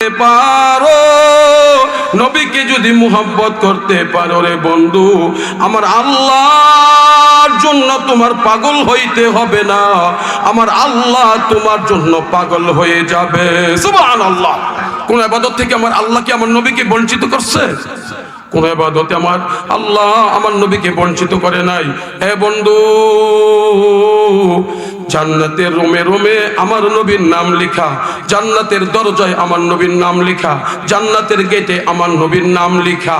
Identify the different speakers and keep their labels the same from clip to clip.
Speaker 1: করতে পারো, নবীকে যদি মুহাব্বত করতে পারো রে বন্ধু, আমার আল্লাহর জন্য তোমার পাগল হইতে হবে না, আমার আল্লাহ তোমার জন্য পাগল হয়ে যাবে। সুবহানাল্লাহ। কোন ইবাদত থেকে আমার আল্লাহ কি আমার নবীকে বঞ্চিত করছে? কোন ইবাদতে আমার আল্লাহ আমার নবীকে বঞ্চিত করে নাই। হে বন্ধু, জান্নাতের রোমে রোমে আমার নবীর নাম লেখা, জান্নাতের দরজায় আমার নবীর নাম লেখা, জান্নাতের গেটে আমার নবীর নাম লেখা,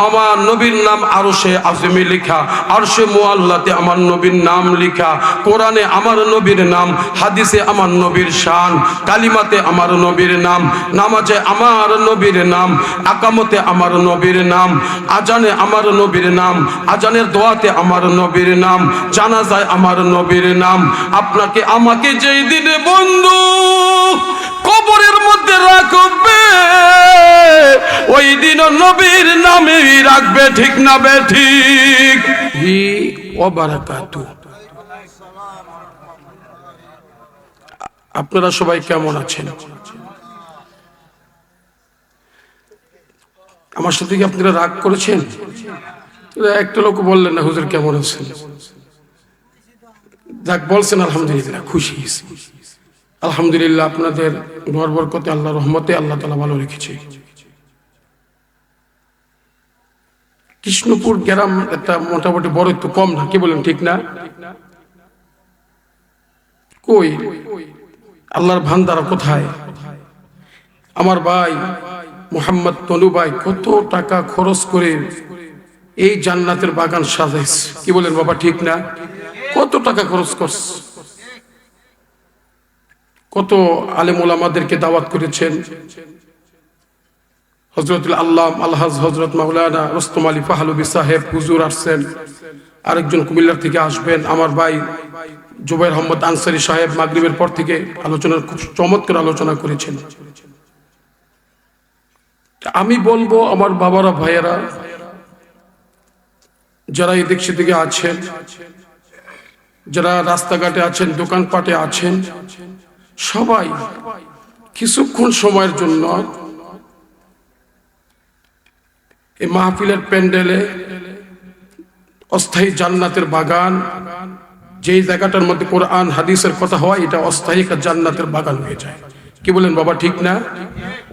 Speaker 1: আমার নবীর নাম আরশে আযমে লেখা, আরশে মুআল্লাতে আমার নবীর নাম লেখা, কোরআনে আমার নবীর নাম, হাদিসে আমার নবীর শান, কালিমাতে আমার নবীর নাম, নামাজে আমার নবীর নাম, আকামতে আমার নবীর নাম, আজানে আমার নবীর নাম, আজানের দোয়াতে আমার নবীর নাম, জানাজায় আমার নবীর নাম। আপনাকে আমাকে যেই দিনে বন্ধু কবরের মধ্যে রাখবে, ওই দিন নবীর নামেই রাখবে, ঠিক না বে ঠিক? হি ওয়া বারাকাতু। আপনারা সবাই কেমন আছেন? আমার সাথে কি আপনারা রাগ করেছেন? একটা লোক বললেন না হুজুর কেমন আছেন। যাক, বলছেন আলহামদুলিল্লাহ, খুশি হয়েছি। আলহামদুলিল্লাহ, আপনাদের দোয়ার বরকতে, আল্লাহর রহমতে আল্লাহ তাআলা ভালো রেখেছে। কৃষ্ণপুর গ্রাম একটা মোটামুটি বড়, একটু কম না, কি বলেন, ঠিক না? কই আল্লাহর ভান্ডারা কোথায়? আমার ভাই মোহাম্মদ তনু ভাই কত টাকা খরচ করে এই জান্নাতের বাগান সাজাইছে, কি বলেন বাবা, ঠিক না? কত টাকা খরচ করছে, কত আলেম ওলামাদেরকে দাওয়াত করেছেন। হযরতুল আল্লাহ আলহাজ হযরত মাওলানা রুস্তম আলী পাহলভী সাহেব হুজুর আসছেন, আরেকজন কুমিল্লার থেকে আসবেন আমার ভাই জুবাইর আহমদ আনসারী সাহেব মাগরিবের পর থেকে আলোচনা, খুব চমৎকার আলোচনা করেছেন। আমি বলবো আমার বাবারা, ভাইয়েরা, যারা এই দিক সেদিকে আছেন, যারা রাস্তাঘাটে আছেন, দোকানপাটে আছেন, সবাই কিছুক্ষণ সময়ের জন্য এই মাহফিলের প্যান্ডেলে অস্থায়ী জান্নাতের বাগান, যেই জায়গাটার মধ্যে কোরআন হাদিসের কথা হয়, এটা অস্থায়ী একটা জান্নাতের বাগান হয়ে যায়, কি বলেন বাবা, ঠিক না?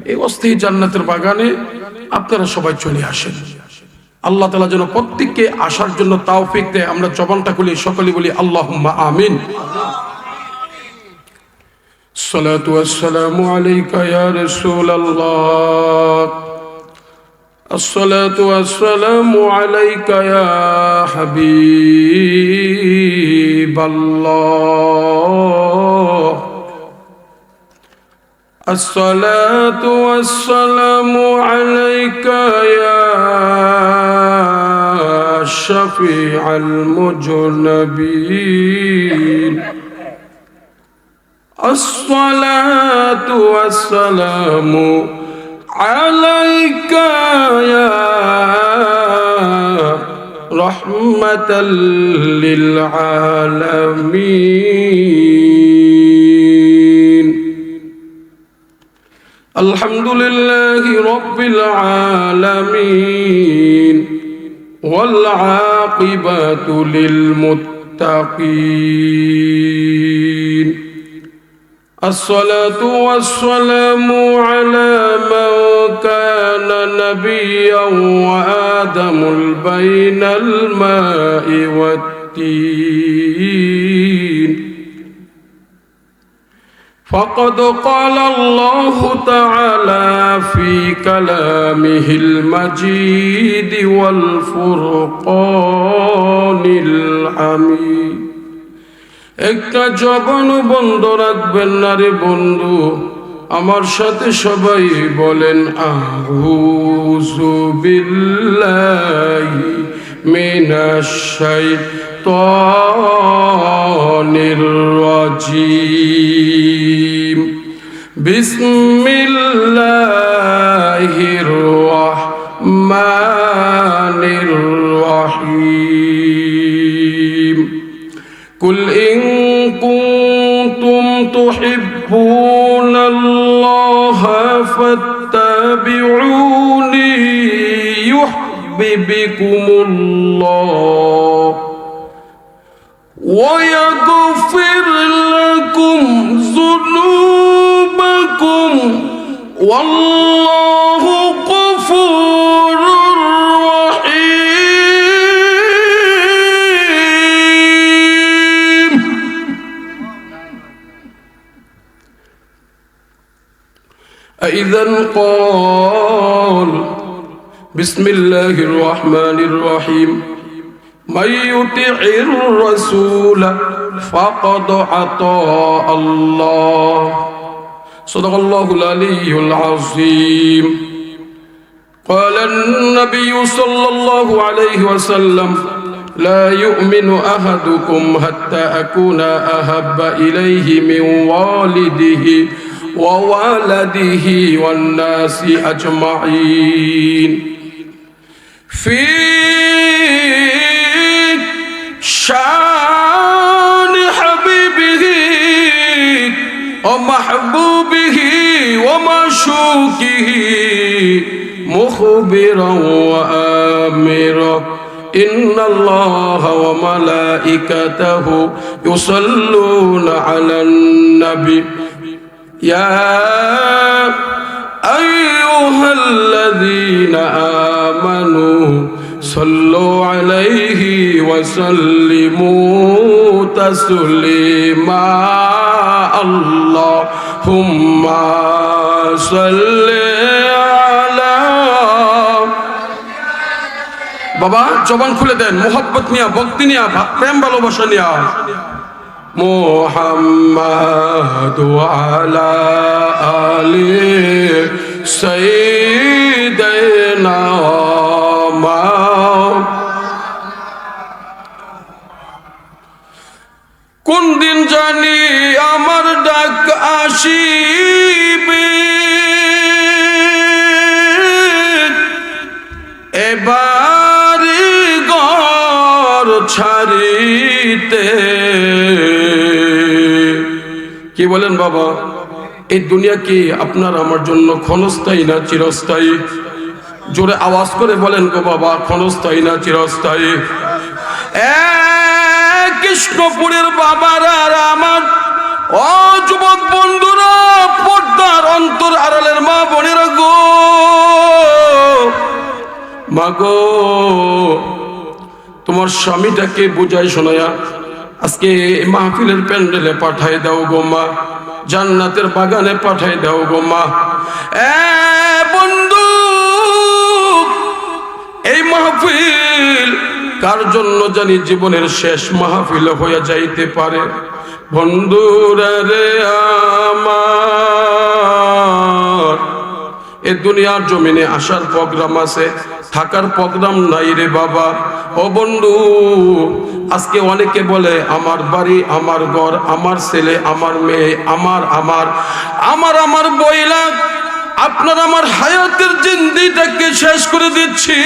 Speaker 1: এই অস্থায়ী জান্নাতের বাগানে আপনারা সবাই চলে আসেন। আল্লাহ তাআলা যেন প্রত্যেককে আসার জন্য তৌফিক দেয়। আমরা জবানটা খুলি, সকলে বলি আল্লাহুম্মা আমিন। সালাতু ওয়াসসালামু আলাইকা ইয়া রাসূলুল্লাহ, আসসালাতু ওয়াসসালামু আলাইকা ইয়া হাবিবাল্লাহ, الصلاة والسلام عليك يا شفيع المذنبين، الصلاة والسلام عليك يا رحمة للعالمين. الحمد لله رب العالمين والعاقبة للمتقين، الصلاة والسلام على من كان نبيا وآدم بين الماء والتين، فقد قال الله تعالى في كلامه المجيد والفرقان الحميد। একটা জবান বন্ধ রাখবেন না রে বন্ধু, আমার সাথে সবাই বলেন আউযু বিল্লাহি মিনাশ শাইতানির রাজিম, বিসমিল্লাহির রাহমানির রাহিম। কুল ইন কুনতুম তুহিব্বুনাল্লাহা فاتبعوني يحببكم الله ويغفر لكم ذنوبكم والله غفور رحيم. إذن قال بسم الله الرحمن الرحيم من يطع الرسول فقد أطاع الله صدق الله العلي العظيم. قال النبي صلى الله عليه وسلم لا يؤمن أحدكم حتى أكون أحب إليه من والده وولده والناس أجمعين. في شان حبيبه ومحبوبه ومشوكه مخبرا وآمرا إن الله وملائكته يصلون على النبي يا أيها الذين آمنوا صلوا عليه وسلموا تسليما اللهم صل على বাবা জবান খুলে দেন মোহাব্বত নিয়া ভক্তি নিয়া প্রেম ভালোবাসা নিয়া মুহাম্মাদ আলা আলি সাইয়্যিদিনা কোন দিন জানি আমার ডাক আসিবে এবার ঘর ছাড়িতে। কি বলেন বাবা, এই দুনিয়া কি আপনার আমার জন্য ক্ষণস্থায়ী না চিরস্থায়ী? জোরে আওয়াজ করে বলেন গো বাবা, ক্ষণস্থায়ী না চিরস্থায়ী? কৃষ্ণপুরের বাবারা আর আমার ও যুবক বন্ধুরা, পর্দার অন্তর আড়ালের মা বোনেরা গো, মা গো, তোমার স্বামীটাকে বুঝাই শোনায়া আজকে মাহফিলের প্যান্ডেলে পাঠাই দাও গো মা, জান্নাতের বাগানে পাঠাই দাও গো মা। বন্ধু, এই মাহফিল কার জন্য জানি জীবনের শেষ মাহফিল হয়ে যাইতে পারে। বন্ধুরা রে আমার, এ দুনিয়ার জমিনে আসার প্রোগ্রাম আছে, থাকার প্রোগ্রাম নাই রে বাবা। ও বন্ধু, আজকে অনেকে বলে আমার বাড়ি, আমার ঘর, আমার ছেলে, আমার মেয়ে, আমার আমার আমার আমার বইলা আপনার আমার হায়াতের জিন্দিটাকে শেষ করে দিচ্ছি।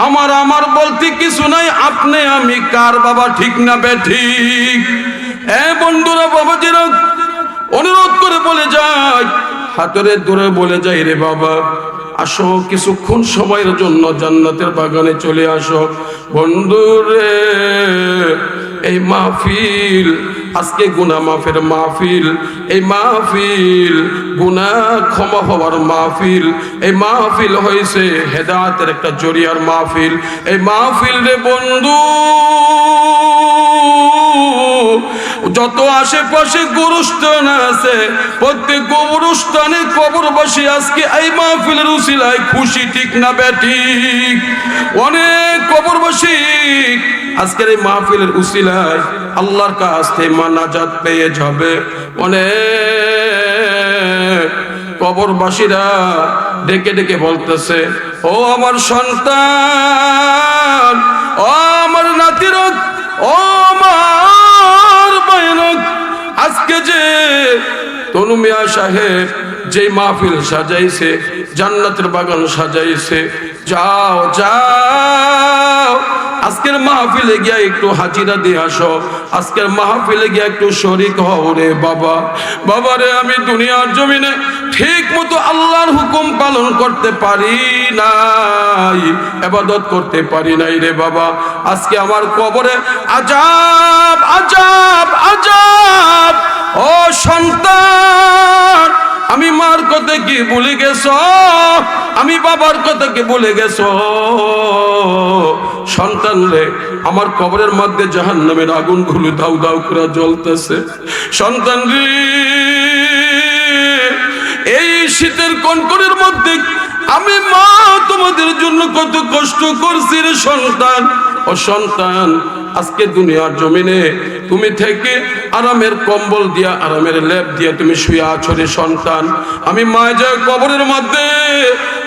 Speaker 1: আমার আমার বলতে কিছু নাই, আপনি আমি কার বাবা, ঠিক না বেঠিক? বন্ধুরা বাবাজিরা, অনুরোধ করে বলে যায়, হাতের দূরে বলে যাই রে বাবা, আসো কিছুক্ষণ সময়ের জন্য জান্নাতের বাগানে চলে আসো। বন্ধুরে, এই মাহফিল আজকে গুনাহ মাফের মাহফিল, এই মাহফিল গুনাহ ক্ষমা হওয়ার মাহফিল, এই মাহফিল হয়েছে হেদায়েতের একটা জরিয়ার মাহফিল। এই মাহফিল রে বন্ধু, যত আশেপাশে গোরস্থান আছে, প্রত্যেক গোরস্থানে কবরবাসী আজকে এই মাহফিলের উসিলায় খুশি, ঠিক না বেঠিক? অনেক কবরবাসী আজকের এই মাহফিলের উসিলায় আল্লাহর কাছ থেকে মানাজাত পেয়ে যাবে। অনেক কবরবাসীরা ডেকে ডেকে বলতেছে, ও আমার সন্তান, ও আমার নাতির, ও আমার বায়নক, আজকে যে তনু মিয়া সাহেব যে মাহফিল সাজাইছে, জান্নাতের বাগান সাজাইছে, যাও যাও আজকের মাহফিলে গিয়া একটু হাজিরা দিয়ে আসো, আজকের মাহফিলে গিয়া একটু শরীক হও রে বাবা। বাবারে আমি দুনিয়ার জমিনে ঠিক মতো আল্লাহর হুকুম পালন করতে পারি নাই, ইবাদত করতে পারি নাই রে বাবা। আজকে আমার কবরে আযাব আযাব আযাব। ও সন্তান, আমি মার কথা কি ভুলে গেছো, আমি বাবার কথা কি ভুলে গেছো? সন্তান রে, আমার কবরের মধ্যে জাহান্নামের আগুনগুলো দাউ দাউ করে জ্বলতেছে। সন্তান রে, এই শীতের কনকনের মধ্যে আমি মা তোমাদের জন্য কত কষ্ট করছি রে সন্তান। ও সন্তান, আজকে দুনিয়ার জমিনে তুমি থেকে আরামের কম্বল দিয়া, আরামের লেপ দিয়া তুমি শুয়ে আছো রে সন্তান। আমি মায়ের কবরের মধ্যে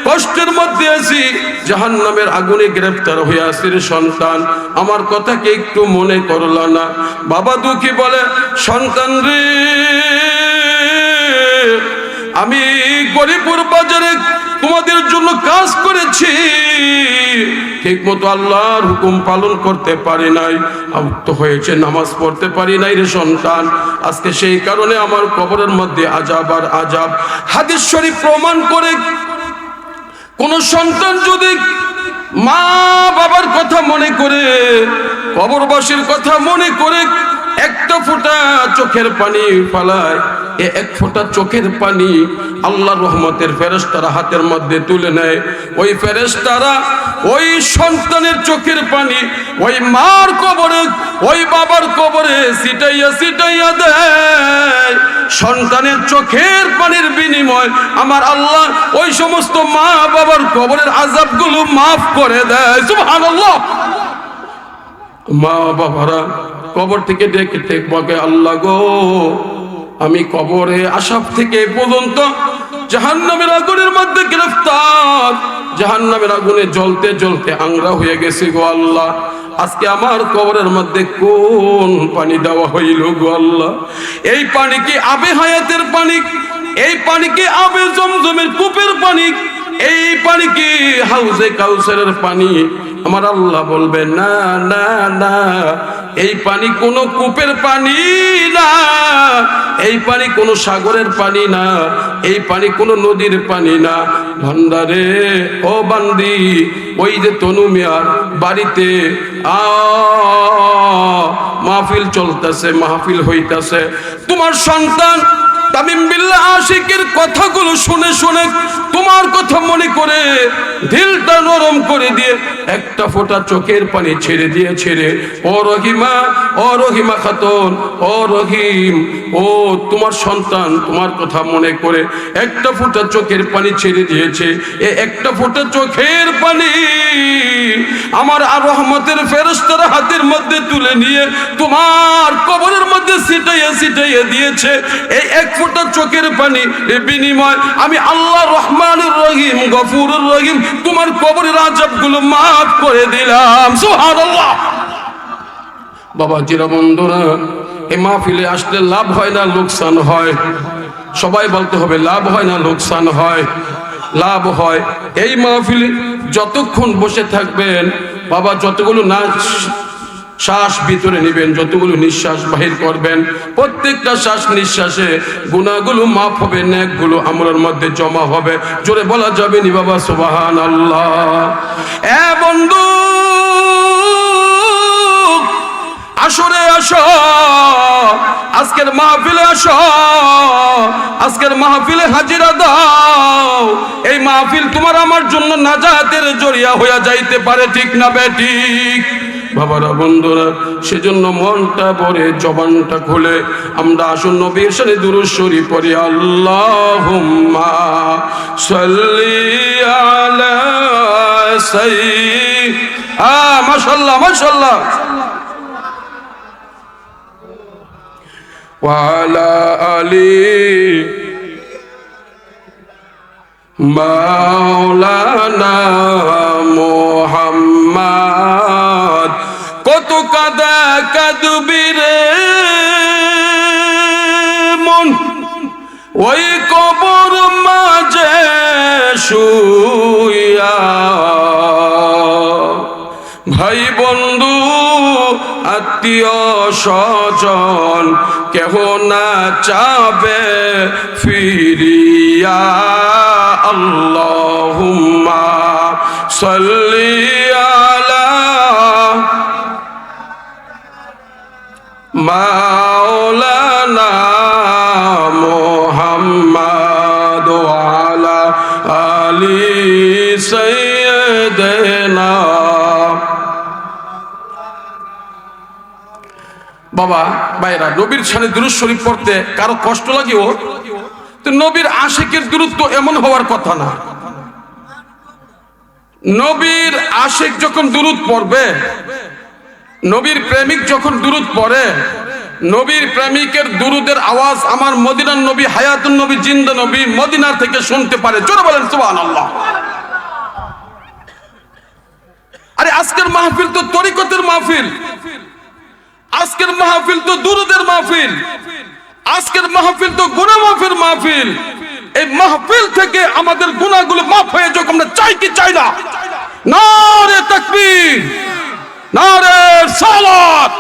Speaker 1: কষ্টের মধ্যে আছি, জাহান্নামের আগুনে গ্রেফতার হয়ে আছি রে সন্তান। আমার কথাকে একটু মনে করলা না? বাবা দুঃখী বলে, সন্তান রে, আমি গরিপুর বাজারে তোমাদের জন্য কাজ করেছি, ঠিক মতো আল্লাহর হুকুম পালন করতে পারি নাই, আউট হয়েছে, নামাজ পড়তে পারি নাই রে সন্তান। আজকে সেই কারণে আমার কবরের মধ্যে আযাব আর আযাব। হাদিস শরীফ প্রমাণ করে, কোন সন্তান যদি মা বাবার কথা মনে করে, কবরবাসীর কথা মনে করে একটা ফোঁটা চোখের পানি ফালায়, এ এক ফোঁটা চোখের পানি আল্লাহর রহমতের ফেরেশতারা হাতের মধ্যে তুলে নেয়। ওই ফেরেশতারা ওই সন্তানের চোখের পানি ওই মার কবরে, ওই বাবার কবরে ছিটাইয়া ছিটাইয়া দেয়। সন্তানের চোখের পানির বিনিময় আমার আল্লাহ ওই সমস্ত মা বাবার কবরের আযাবগুলো মাফ করে দেয়। সুবহানাল্লাহ। মা বাবারা কবর থেকে ডেকে বলে, আল্লাহ গো, আমি কবরে আসার থেকে পর্যন্ত জাহান্নামের আগুনের মধ্যে গ্রেফতার, জাহান্নামের আগুনে জ্বলতে জ্বলতে আংরা হয়ে গেছে গো আল্লাহ। আজকে আমার কবরের মধ্যে কোন পানি দেওয়া হইল গো আল্লাহ? এই পানি কি আবে হায়াতের পানি? এই পানি কি আবে জমজমের কূপের পানি? এই পানি কি হাউজে কাউসারের পানি? আমার আল্লাহ বলবে, না না না, এই পানি কোনো কূপের পানি না, এই পানি কোনো সাগরের পানি না, এই পানি কোনো নদীর পানি না। ভান্ডারে ও বান্দি, ওই যে তনু মিয়ার বাড়িতে মাহফিল চলতেছে, মাহফিল হইতাছে, তোমার সন্তান তামিম বিল্লাহ আশিকের কথাগুলো শুনে শুনে তোমার কথা মনে করে দিলটা নরম করে দিয়ে একটা ফোঁটা চোখের পানি ছেড়ে দিয়েছে রে। ও রহিমা, ও রহিমা খাতুন, ও রহিম, ও তোমার সন্তান তোমার কথা মনে করে একটা ফোঁটা চোখের পানি ছেড়ে দিয়েছে। এ একটা ফোঁটা চোখের পানি আমার আর রহমতের ফেরেশতারা হাতের মধ্যে তুলে নিয়ে তোমার কবরের মধ্যে ছিটাইয়া ছিটাইয়া দিয়েছে। এই এক ফোঁটা চোখের পানি বিনিময় আমি আল্লাহ রহমানুর রহিম গফুরুর রহিম তোমার কবরের আযাবগুলো মাফ করে দিলাম। সুবহানাল্লাহ। বাবা জিরা বন্ধুরা, এই মাহফিলে আসলে লাভ হয় না লোকসান হয়? সবাই বলতে হবে, লাভ হয় না লোকসান হয়? লাভ হয়। এই মাহফিলে যতক্ষণ বসে থাকবেন বাবা, যতগুলো নাচ শ্বাস ভিতরে নেবেন, যতগুলো নিঃশ্বাস বাহির করবেন, প্রত্যেকটা শ্বাস নিঃশ্বাসে গুনাহগুলো মাফ হবে, নেকগুলো আমলের মধ্যে জমা হবে। জোরে বলা যাবে নি বাবা সুবহানাল্লাহ? এ বন্ধু, আসরে আসো, আজকের মাহফিলে আসো, আজকের মাহফিলে হাজিরা দাও। এই মাহফিল তোমার আমার জন্য নাজাতের জরিয়া হইয়া যাইতে পারে, ঠিক না বেঠিক? বাবারা বন্ধুরা, সেজন্য মনটা ভরে জবানটা খুলে আমরা আসুন নবীর সাথে দুরূদ শরীফ পড়ি। আল্লাহুম্মা সাল্লি আলা সাইয়্যিদিনা, মাশাআল্লাহ মাশাআল্লাহ, ওয়া আলা আলি মাওলানা মুহাম্মদ। কত কাদা কাঁদবি রে মন, ওই কবর মাঝে শুইয়া, ভাই বোন আত্মীয় স্বজন কেহ না চাবে ফিরিয়া আল্লাহুম্মা সাল্লি আলা মাওলানা মুহাম্মাদ ওয়া আলা আলি সাইয়্যিদিনা। বাবা ভাইরা, নবীর শানে দুরূদ শরীফ পড়তে কারো কষ্ট লাগেও তো নবীর আশিকের দুরূদ তো এমন হওয়ার কথা না। নবীর আশিক যখন দুরূদ পড়বে, নবীর প্রেমিক যখন দুরূদ পড়ে, নবীর প্রেমিকের দুরূদের আওয়াজ আমার মদিনার নবী, হায়াতুন নবী, জিন্দা নবী মদিনার থেকে শুনতে পারে। জোরে বলেন সুবহানাল্লাহ। আরে আজকের মাহফিল তো তরিকতের মাহফিল, আজকের মাহফিল তো দুরূদের মাহফিল, আজকের মাহফিল তো গুনাহ মাফের মাহফিল। এই মাহফিল থেকে আমাদের গুনাহগুলো মাফ হয়ে যাক, আমরা চাই কি চাই না? নারে তাকবীর, নারে সালাত।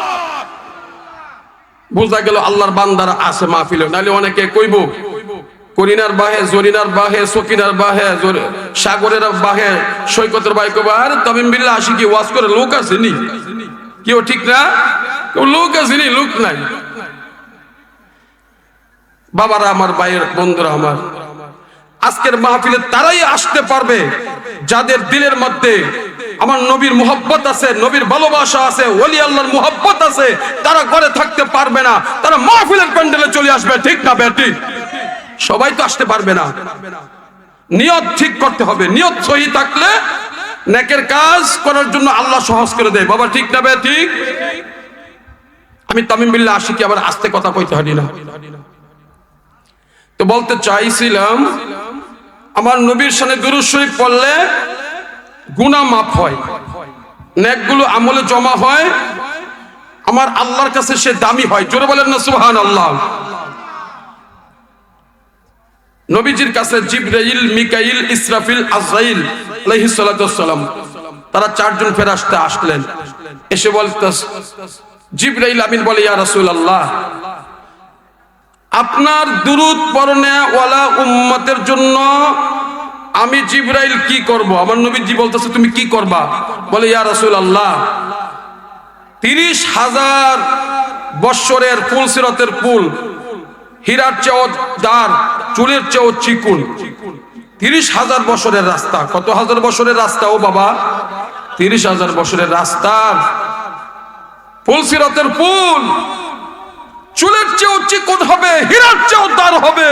Speaker 1: বুঝা গেল আল্লাহর বান্দারা আছে মাহফিলে, নালে অনেকে কইব করিনার বাহে, জরিনার বাহে, সকিনার বাহে, সাগরের বাহে, সৈকতের বাহে কইব আরে তামিম বিল্লাহ আশিকি ওয়াজ করে লোক আছে নি? কেউ ঠিক না, কেউ লোক আছে নি? লোক নাই। বাবারা আমার, ভাইয়ের বন্ধুরা আমার, আজকের মাহফিলে তারাই আসতে পারবে যাদের দিলের মধ্যে আমার নবীর মুহাব্বত আছে, নবীর ভালোবাসা আছে, ওলি আল্লাহর মুহাব্বত আছে। তারা ঘরে থাকতে পারবে না, তারা মাহফিলের প্যান্ডেলে চলে আসবে। ঠিক না বেটি? সবাই তো আসতে পারবে না। নিয়ত ঠিক করতে হবে, নিয়ত সহি থাকলে নেকের কাজ করার জন্য আল্লাহ সহজ করে দেয়। বাবা ঠিক না বেটি? আমি তামিম বিল্লাহ আশিকি আবার আস্তে কথা কইতে হাঁটি না। তো বলতে চাইছিলাম আমার নবীর শানে দুরূদ শরীফ পড়লে গুনাহ মাফ হয়, নেকগুলো আমলে জমা হয়, আমার আল্লাহর কাছে সে দামি হয়। জোরে বলেন না সুবহানাল্লাহ। নবীজির কাছে জিবরাইল, মিকাইল, ইসরাফিল, আজরাইল আলাইহিস সালাতু ওয়াস সালাম, তারা চারজন ফেরেশতা আসলেন। এসে বলতে জিবরাইল আমিন বলে, ইয়া রাসূলুল্লাহ, আপনার দুরূদ পড়নে ওয়ালা উম্মতের জন্য আমি জিবরাইল কি করব? আমার নবীজি বলতেছে তুমি কি করবা? বলে, ইয়া রাসূলুল্লাহ, 30,000 বৎসরের পুল, সিরাতের পুল, হীরার চেয়েও দার, চুলের চেয়েও চিকুন, 30,000 বছরের রাস্তা। কত হাজার বছরের রাস্তা ও বাবা? 30,000 বছরের রাস্তা, পুল সিরাতের পুল, চুলের চেয়েও চিকুন হবে, হীরার চেয়েও দার হবে।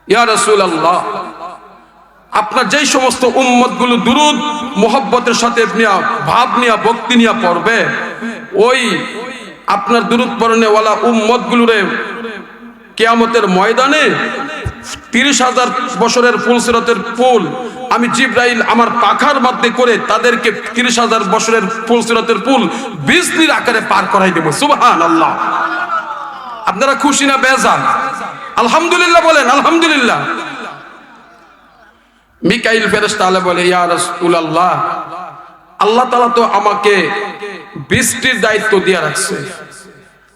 Speaker 1: ইয়া রাসূলুল্লাহ, আপনার যেই সমস্ত উম্মত গুলো দুরূদ মুহাব্বতের সাথে ভাব নিয়া, ভক্তি নিয়া পড়বে, ওই আপনার দুরূদ পড়নে ওয়ালা উম্মত গুলোরে কিয়ামতের ময়দানে 30,000 বছরের ফুল সিরাতের ফুল আমি জিবরাইল আমার পাখার মধ্যে করে তাদেরকে 30,000 বছরের ফুল সিরাতের ফুল বিজলির আকারে পার করাই দেব। সুবহানাল্লাহ। আপনারা খুশি না বেজার? আলহামদুলিল্লাহ বলেন আলহামদুলিল্লাহ। মিকাইল ফেরেশতা বলে, ইয়া রাসূলুল্লাহ, আল্লাহ তাআলা তো আমাকে বৃষ্টির দায়িত্ব দিয়ে রাখছে।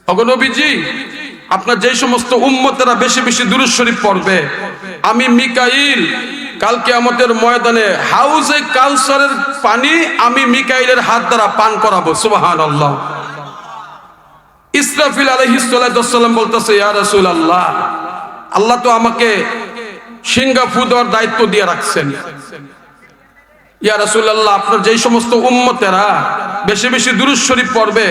Speaker 1: ওগো নবীজি, আপনার যে সমস্ত উম্মতেরা বেশি বেশি দুরূদ শরীফ পড়বে, আমি মিকাইল কাল কিয়ামতের ময়দানে হাউজে কাউসারের পানি আমি মিকাইলের হাত দ্বারা পান করাবো। সুবহানাল্লাহ। ইসরাফিল আলাইহিস সালাম বলতেছে, ইয়া রাসূলুল্লাহ, আল্লাহ তো আমাকে সিংহা ফু দেওয়ার দায়িত্ব দিয়ে রাখছেন। ইয়া রাসূলুল্লাহ, আপনার যেই সমস্ত উম্মতেরা বেশি বেশি দুরূদ শরীফ পড়বে,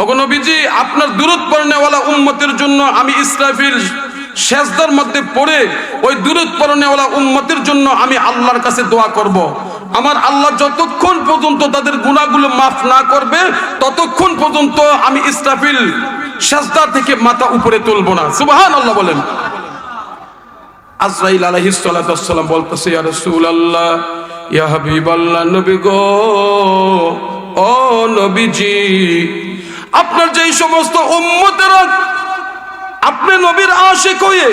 Speaker 1: ওগো নবীজি, আপনার দুরূদ পড়নেওয়ালা উম্মতের জন্য আমি ইসরাফিল সেজদার মধ্যে পড়ে ওই দুরূদ পড়নেওয়ালা উম্মতের জন্য আমি আল্লাহর কাছে দোয়া করব। আমার আল্লাহ যতক্ষণ পর্যন্ত তাদের গুনাহগুলো মাফ না করবে ততক্ষণ পর্যন্ত আমি ইসরাফিল সেজদা থেকে মাথা উপরে তুলব না। সুবহানাল্লাহ বলেন। আজরাইল আলাইহিস সালাতু ওয়াস সালাম বলতেছে, ইয়া রাসূলুল্লাহ, ইয়া হাবিবাল্লাহ, নবী গো, ও নবীজি, আপনার যেই সমস্ত উম্মতেরা আপনি নবীর আশিক হয়ে,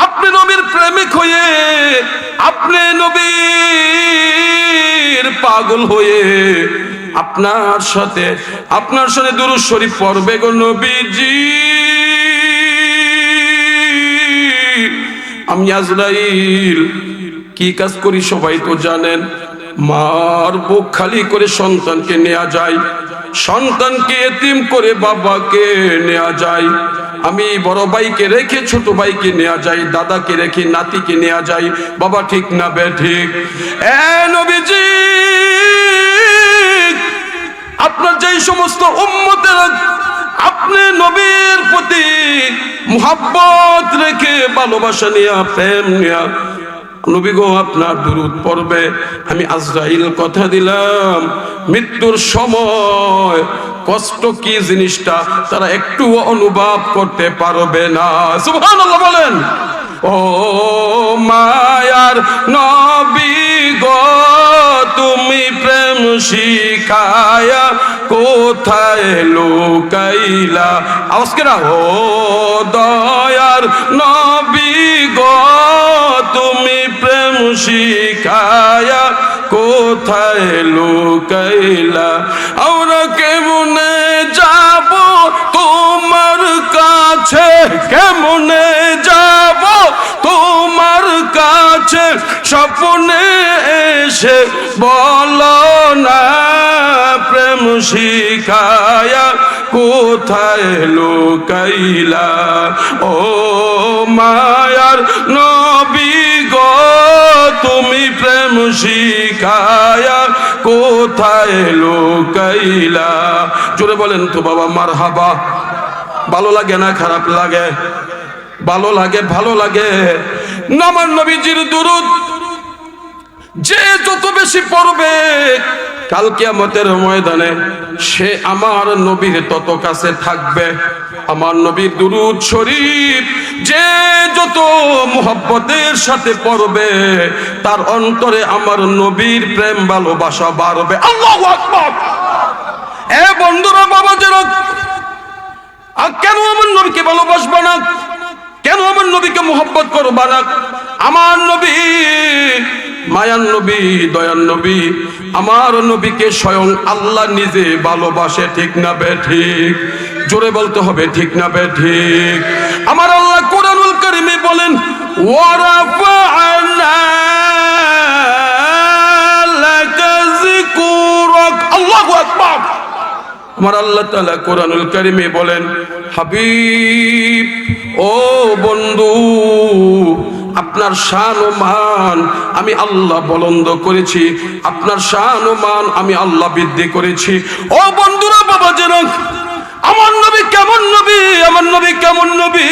Speaker 1: আপনি নবীর প্রেমিক হয়ে, আপনি নবীর পাগল হয়ে আপনার সাথে দুরূদ শরীফ পড়বে গো নবীজি। আমি আজরাইল কি কাজ করি সবাই তো জানেন। মার বুক খালি করে সন্তানকে নেওয়া যায়, সন্তানকে এতিম করে বাবাকে নেওয়া যায়। আমি বড় ভাইকে রেখে ছোট ভাইকে নেওয়া যায়, দাদাকে রেখে নাতিকে নেওয়া যায়। বাবা ঠিক না বেঠিক? এ নবীজি, আপনার যেই সমস্ত উম্মতের আপনি নবীর প্রতি মুহাব্বত রেখে ভালোবাসা নিয়া প্রেম নিয়া নবী গো আপনার দুরূদ পড়বে, আমি আজরাইল কথা দিলাম মৃত্যুর সময় কষ্ট কি জিনিসটা তারা একটু অনুভব করতে পারবে না। সুবহানাল্লাহ বলেন। ও মায়ার নবী গো তুমি প্রেম শিখায়া কোথায় লুকাইলা? আওয়াজ কেনা। ও দয়ার নবী গো তুমি প্রেম শিখায়া কোথায় লুকাইলা? আমরা কেমনে যাব তোমার কাছে, কেমনে যাব তোমার কাছে? স্বপ্নে এসে বলো না প্রেম শিখায়া কোথায় লুকাইলা? ও মায়ার নবী গো তুমি প্রেম শিখায়া কোথায় লুকাইলা? জোরে বলেন তো বাবা মারহাবা। ভালো লাগে না খারাপ লাগে? ভালো লাগে, ভালো লাগে। আমার নবীজির দুরূদ যে যত বেশি পড়বে কাল কিয়ামতের ময়দানে সে আমার নবীর তত কাছে থাকবে। আমার নবীর দুরূদ শরীফ যে যত মুহাব্বতের সাথে পড়বে তার অন্তরে আমার নবীর প্রেম ভালোবাসা বাড়বে। আল্লাহু আকবার। এ বন্ধুরা, বাবাজিরা, কেন আমার নবীকে ভালোবাসবা না? কেন আমার নবীকে মুহাব্বত করবা না? আমার নবী মায়ার নবী, দয়ার নবী, আমার নবীকে স্বয়ং আল্লাহ নিজে ভালোবাসে। ঠিক না বেঠিক? জোরে বলতে হবে ঠিক না বেঠিক? আমার আল্লাহ কোরআনুল কারীমে বলেন ওয়ারাফা'না লাকা যিকরাক। আল্লাহু আকবার। আমার আল্লাহ তাআলা কোরআনুল কারীমে বলেন হাবিব, ও বন্ধু, আপনার শান ও মান আমি আল্লাহ বুলন্দ করেছি, আপনার শান ও মান আমি আল্লাহ বৃদ্ধি করেছি। ও বন্ধুরা, বাবাজিরা, আমার নবী কেমন নবী? আমার নবী কেমন নবী?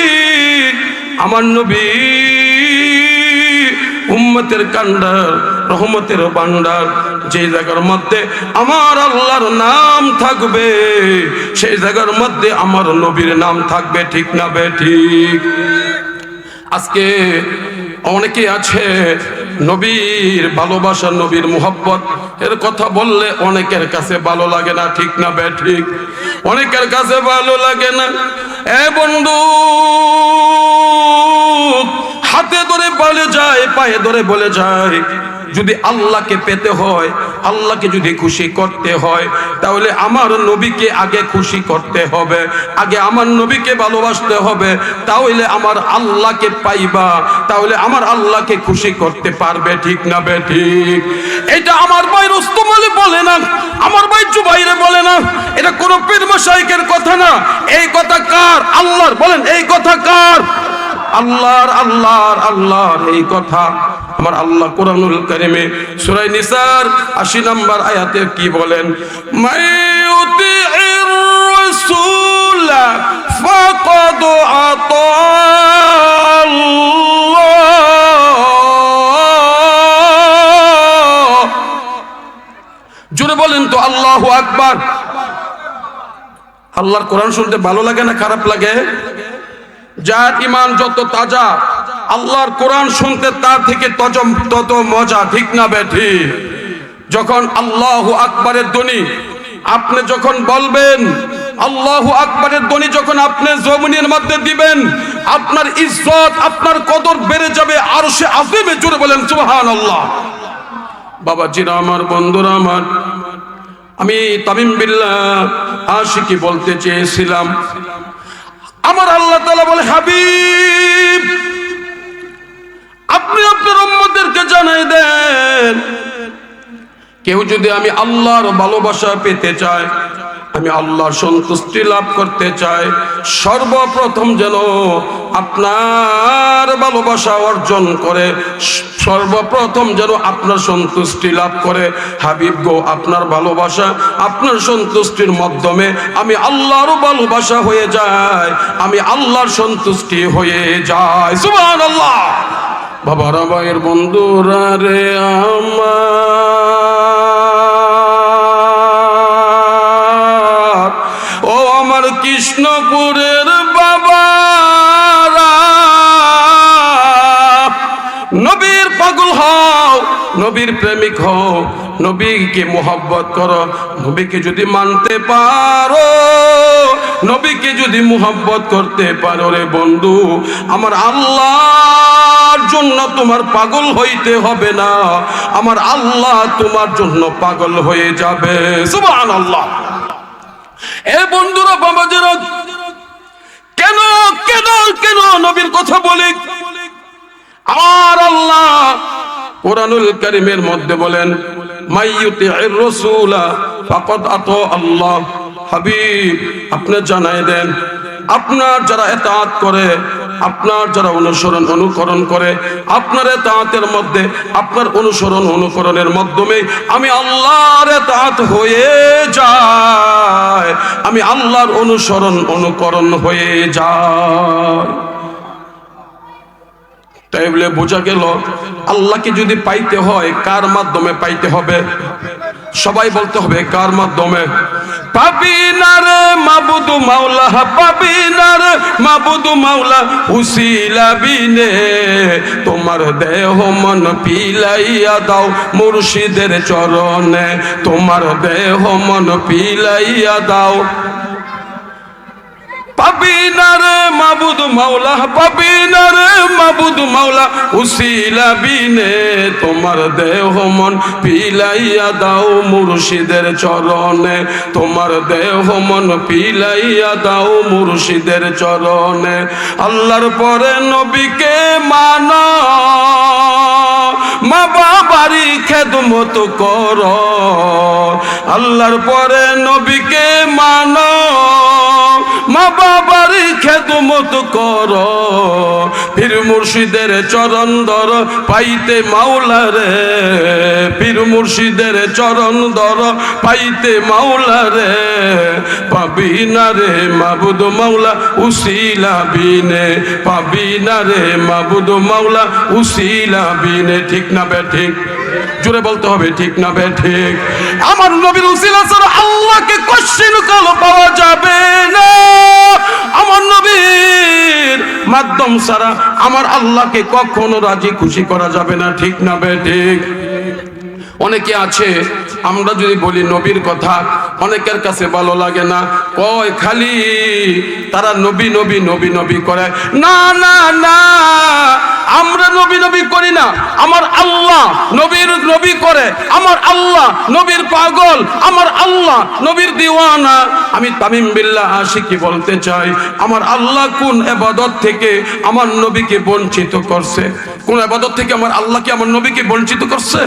Speaker 1: আমার নবী উম্মতের কান্ডার, রহমতের ভান্ডার। যে জায়গার মধ্যে আমার আল্লাহর নাম থাকবে সেই জায়গার মধ্যে আমার নবীর নাম থাকবে। ঠিক না বেঠিক? আজকে অনেকে আছে নবীর ভালোবাসা, নবীর মুহাব্বত এর কথা বললে অনেকের কাছে ভালো লাগে না। ঠিক না বেঠিক? অনেকের কাছে ভালো লাগে না। এ বন্ধু, হাতে ধরে বলে যায়, পায়ে ধরে বলে যায়, যদি আল্লাহকে পেতে হয়, আল্লাহকে যদি খুশি করতে হয়, তাহলে আমার নবীকে আগে খুশি করতে হবে, আগে আমার নবীকে ভালোবাসতে হবে, তাহলে আমার আল্লাহকে পাইবা, তাহলে আমার আল্লাহকে খুশি করতে পারবে। ঠিক না বেঠিক? এটা আমার ভাই রুস্তম আলী বলে না, আমার ভাই জুবাইরে বলে না, এটা কোনো পীর মাশায়েখের কথা না। এই কথা কার? আল্লাহর। বলেন, এই কথা কার? আল্লাহর। আল্লাহর, আল্লাহর এই কথা। আমার আল্লাহ কোরআনুল কারীমে সূরা নিসার ৮০ নম্বর আয়াতে কি বলেন? মাইয়ুতির রাসূল ফাকাদ আতাল্লাহ। জোরে বলেন তো আল্লাহু আকবার। আল্লাহর কোরআন শুনতে ভালো লাগে না খারাপ লাগে? যার ইমান যত তাজা আল্লাহর কোরআন শুনতে তার থেকে তত মজা। ঠিক না বেঠিক? যখন আল্লাহু আকবারের ধ্বনি আপনি যখন বলবেন, আল্লাহু আকবারের ধ্বনি যখন আপনি জমিনের মধ্যে দিবেন, আপনার ইজ্জত, আপনার কদর বেড়ে যাবে আরশে আযীমে। জোরে বলেন সুবহানাল্লাহ। বাবাজিরা আমার, বন্ধুরা আমার, আমি তামিম বিল্লাহ আশিকি বলতে চেয়েছিলাম, আমার আল্লাহ তাআলা বলে, হাবিব আপনি আপনার উম্মতদেরকে জানাই দেন, কেউ যদি আমি আল্লাহর ভালোবাসা পেতে চায়, আমি আল্লাহর সন্তুষ্টি লাভ করতে চাই, সর্বপ্রথম যেন আপনার ভালোবাসা অর্জন করে, সর্বপ্রথম যেন আপনার সন্তুষ্টি লাভ করে। হাবিব গো, আপনার ভালোবাসা, আপনার সন্তুষ্টির মাধ্যমে আমি আল্লাহর ভালোবাসা হয়ে যায়, আমি আল্লাহর সন্তুষ্টি হয়ে যায়। সুবহানাল্লাহ। বাবারা, ভাইয়ের বন্ধুরা রে আমার, ও আমার কৃষ্ণপুরের বাবারা, নবীর পাগল হও, নবীর প্রেমিক হও, নবীকে মোহাব্বত করো। নবীকে যদি মানতে পারো, নবীকে যদি মোহাব্বত করতে পারো রে বন্ধু, আমার আল্লাহর জন্য তোমার পাগল হইতে হবে না, আমার আল্লাহ তোমার জন্য পাগল হয়ে যাবে। সুবহানাল্লাহ। এ বন্ধুরা, বাবাজিরা, কেন কেন কেন নবীর কথা বলি? আর আল্লাহ কোরআনুল কারীমের মধ্যে বলেন, মাইয়ুতি'র রাসূলা ফাকাদ আতা আল্লাহ। হাবিব আপনি জানাই দেন, আপনার যারা ইতাআত করে, আপনার যারা অনুকরণ করে, আপনার ইতাআতের মধ্যে, আপনার অনুকরণের মাধ্যমে আমি আল্লাহর ইতাআত হয়ে যায়, আমি আল্লাহর অনুকরণ হয়ে যায়। তাই বলে বোঝা গেল, আল্লাহকে যদি পাইতে হয় কার মাধ্যমে পাইতে হবে? সবাই বলতে হবে, কার মাধ্যমে? পাবি না রে মাবুদ মাওলা, পাবি না রে মাবুদ মাওলা উসিলা বিনে, তোমার দেহ মন পিলাইয়া দাও মুর্শিদের চরণে, তোমার দেহ মন পিলাইয়া দাও। পাবি না রে মাবুদ মাওলা, পাবি না রে মাবুদ মাওলা উসিলা বিনে, তোমার দেহ মন পিলাইয়া দাও মুর্শিদের চরণে, তোমার দেহ মন পিলাইয়া দাও মুর্শিদের চরণে। আল্লাহর পরে নবীকে মানো, মা বাবারই খেদমত করো, আল্লাহর পরে নবীকে মানো, মা বাবার খেদমত করো, পীর মুর্শিদের চরণ ধর পাইতে মাওলা রে, পীর মুর্শিদের চরণ ধর পাইতে মাওলা রে, পাবি না রে মাবুদ মাওলা উসিলা বিনে, পাবি না রে মাবুদ মাওলা উসিলা বিনে। ঠিক না বে ঠিক? জোরে বলতে হবে, ঠিক না বে ঠিক? আমার নবীর উসিলা ছাড়া আল্লাহকে কোশ্চিন কাল পাওয়া যাবে না, আমার নবীর মাধ্যম ছাড়া আমার আল্লাহকে কখনো রাজি খুশি করা যাবে না। ঠিক না বে ঠিক? অনেকে আছে, আমরা যদি বলি নবীর কথা, অনেকের কাছে ভালো লাগে না, কয় খালি তারা নবী নবী নবী নবী করে। না না না, আমরা নবী নবী করি না, আমার আল্লাহ নবীর নবী করে, আমার আল্লাহ নবীর পাগল, আমার আল্লাহ নবীর দিওয়ানা। আমি তামিম বিল্লাহ আশিকি বলতে চাই, আমার আল্লাহ কোন ইবাদত থেকে আমার নবীকে বঞ্চিত করছে? কোন ইবাদত থেকে আমার আল্লাহকে আমার নবীকে বঞ্চিত করছে?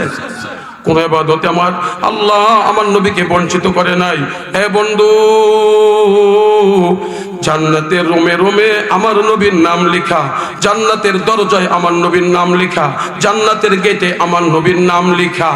Speaker 1: কোন ইবাদতে আমার আল্লাহ আমার নবীকে বঞ্চিত করে নাই। হে বন্ধু, জান্নাতের রোমে রোমে আমার নবীর নাম লেখা, জান্নাতের দরজায় আমার নবীর নাম লেখা, জান্নাতের গেটে আমার নবীর নাম লেখা,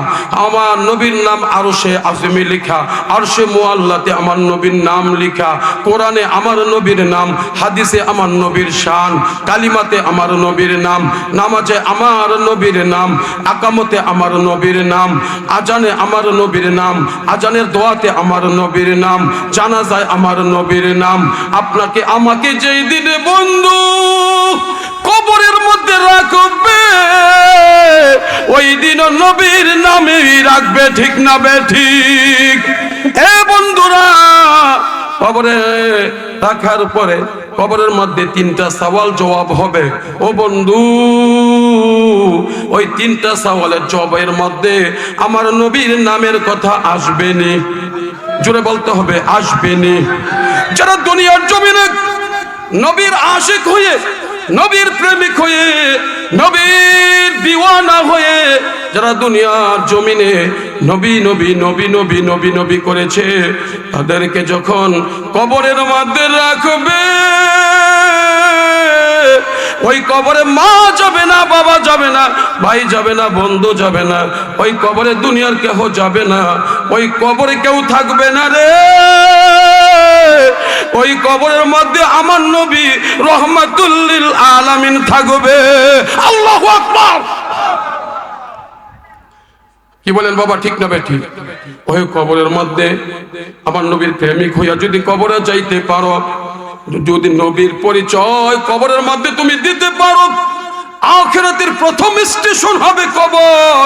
Speaker 1: আমার নবীর নাম আরশে আযমে লেখা, আরশে মুআল্লাতে আমার নবীর নাম লেখা, কোরআনে আমার নবীর নাম, হাদিসে আমার নবীর শান, কালিমাতে আমার নবীর নাম, নামাজে আমার নবীর নাম, আকামতে আমার নবীর নাম, আজানে আমার নবীর নাম, আজানের দোয়াতে আমার নবীর নাম, জানাজায় আমার নবীর নাম। আপনাকে আমাকে যেই দিনে বন্ধু কবরের মধ্যে রাখবে, ওই দিন নবীর নামে রাখবে। ঠিক না বে ঠিক? এ বন্ধুরা, কবরে রাখার পরে কবরের মধ্যে তিনটা সওয়াল জবাব হবে। ও বন্ধু, ওই তিনটা সওয়ালের জবাবের মধ্যে আমার নবীর নামের কথা আসবে নি? জোরে বলতে হবে আসবেনি। যারা দুনিয়ার জমিনে নবীর আশিক হয়ে, নবীর প্রেমিক হয়ে, নবীর দিওয়ানা হয়ে যারা দুনিয়ার জমিনে নবী নবী নবী নবী নবী নবী করেছে, তাদেরকে যখন কবরের মধ্যে রাখবে, ওই কবরে মা যাবে না, বাবা যাবে না, ভাই যাবে না, বন্ধু যাবে না, ওই কবরে দুনিয়ার কেহ যাবে না, ওই কবরে কেউ থাকবে না রে। ওই কবরের মধ্যে আমার নবী রহমাতুল লিল আলামিন থাকবে। আল্লাহু আকবার। কি বলেন বাবা, ঠিক না বেঠি? ওই কবরের মধ্যে আমার নবীর প্রেমিক হইয়া যদি কবরে যাইতে পারো, যদি নবীর পরিচয় কবরের মধ্যে তুমি দিতে পারো, আখিরাতের প্রথম স্টেশন হবে কবর।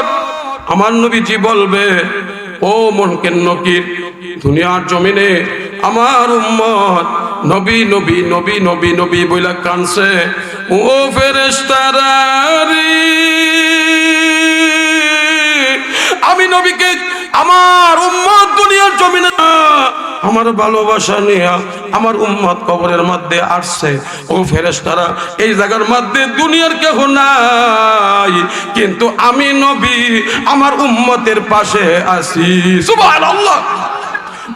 Speaker 1: আমার নবীজি বলবে, ও মুনকির নকির, দুনিয়ার জমিনে আমার উম্মত নবী নবী নবী নবী নবী বইলা কানছে, ও ফেরেশতারা রে, আমি নবীকে আমার উম্মত দুনিয়ার জমিনে আমার ভালোবাসা নিয়ে আমার উম্মত কবরের মধ্যে আসছে। ও ফেরেশতারা, এই জায়গার মধ্যে দুনিয়ার কেহ নাই, কিন্তু আমি নবী আমার উম্মতের পাশে আছি। সুবহানাল্লাহ।